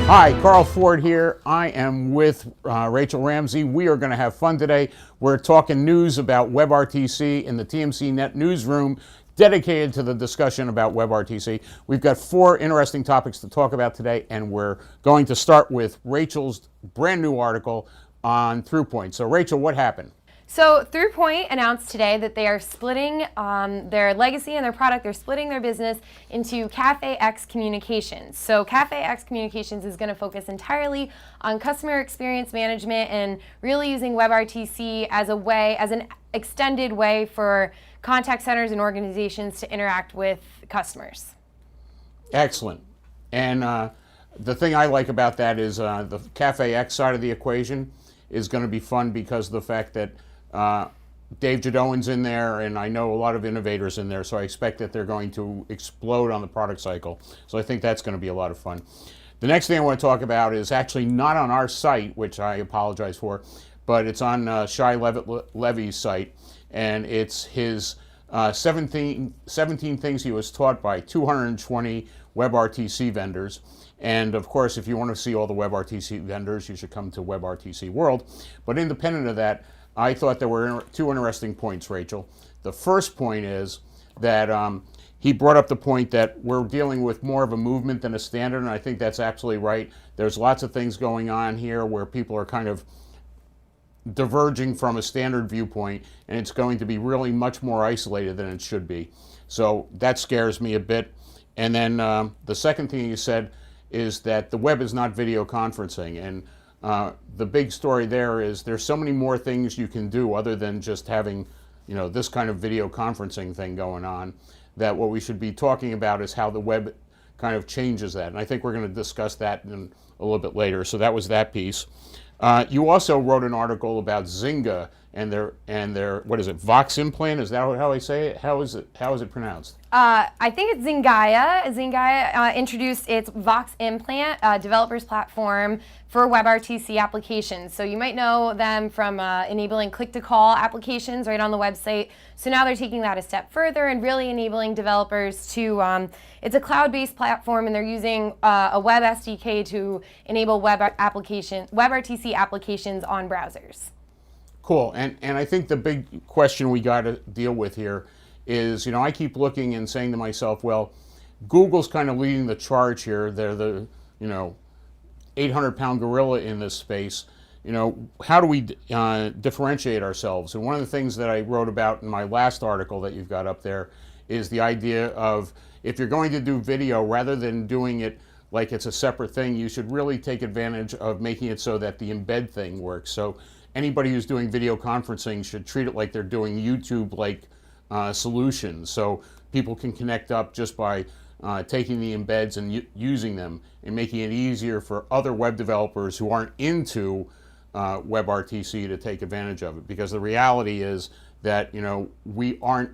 Hi, Carl Ford here. I am with Rachel Ramsey. We are going to have fun today. We're talking news about WebRTC in the TMC Net newsroom dedicated to the discussion about WebRTC. We've got 4 interesting topics to talk about today, and we're going to start with Rachel's brand new article on ThroughPoint. So Rachel, what happened? So ThroughPoint announced today that they are splitting their legacy and their product. They're splitting their business into Cafe X Communications. So Cafe X Communications is going to focus entirely on customer experience management and really using WebRTC as an extended way for contact centers and organizations to interact with customers. Excellent. And the thing I like about that is the Cafe X side of the equation is going to be fun because of the fact that Dave Jadowan's in there, and I know a lot of innovators in there, so I expect that they're going to explode on the product cycle. So I think that's going to be a lot of fun. The next thing I want to talk about is actually not on our site, which I apologize for, but it's on Shai Levy's site, and it's his 17 things he was taught by 220 WebRTC vendors. And of course, if you want to see all the WebRTC vendors, you should come to WebRTC World. But independent of that, I thought there were 2 interesting points, Rachel. The first point is that he brought up the point that we're dealing with more of a movement than a standard, and I think that's absolutely right. There's lots of things going on here where people are kind of diverging from a standard viewpoint, and it's going to be really much more isolated than it should be. So that scares me a bit. And then the second thing he said is that the web is not video conferencing, and the big story there is there's so many more things you can do other than just having, this kind of video conferencing thing going on, that what we should be talking about is how the web kind of changes that. And I think we're going to discuss that in a little bit later. So that was that piece. You also wrote an article about Zynga and their what is it, Vox implant? Is that how I say it? How is it pronounced? I think it's Zyngaia. Zyngaia introduced its Vox implant developers platform for WebRTC applications. So you might know them from enabling click-to-call applications right on the website. So now they're taking that a step further and really enabling developers to, it's a cloud-based platform, and they're using a web SDK to enable WebRTC applications on browsers. Cool. And I think the big question we got to deal with here is, I keep looking and saying to myself, well, Google's kind of leading the charge here. They're the, 800-pound gorilla in this space. How do we differentiate ourselves? And one of the things that I wrote about in my last article that you've got up there is the idea of, if you're going to do video, rather than doing it like it's a separate thing, you should really take advantage of making it so that the embed thing works. So anybody who's doing video conferencing should treat it like they're doing YouTube-like solutions. So people can connect up just by taking the embeds and using them, and making it easier for other web developers who aren't into WebRTC to take advantage of it. Because the reality is that we aren't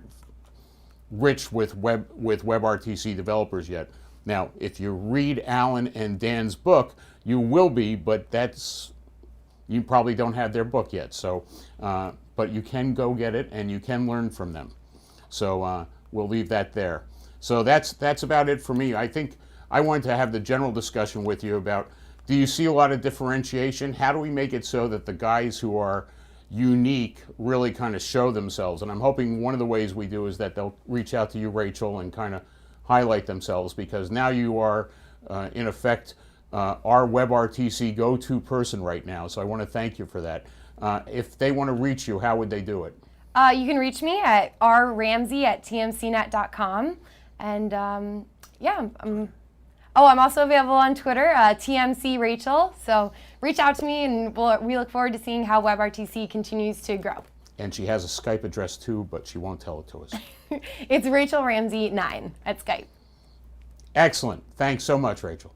rich with WebRTC developers yet. Now, if you read Alan and Dan's book, you will be, but you probably don't have their book yet. So, but you can go get it, and you can learn from them. So we'll leave that there. So that's about it for me. I think I wanted to have the general discussion with you about, do you see a lot of differentiation? How do we make it so that the guys who are unique really kind of show themselves? And I'm hoping one of the ways we do is that they'll reach out to you, Rachel, and kind of highlight themselves, because now you are, in effect, our WebRTC go-to person right now. So I want to thank you for that. If they want to reach you, how would they do it? You can reach me at rramsey@tmcnet.com. And I'm also available on Twitter, TMC Rachel. So reach out to me, and we look forward to seeing how WebRTC continues to grow. And she has a Skype address too, but she won't tell it to us. It's Rachel Ramsey 9 at Skype. Excellent. Thanks so much, Rachel.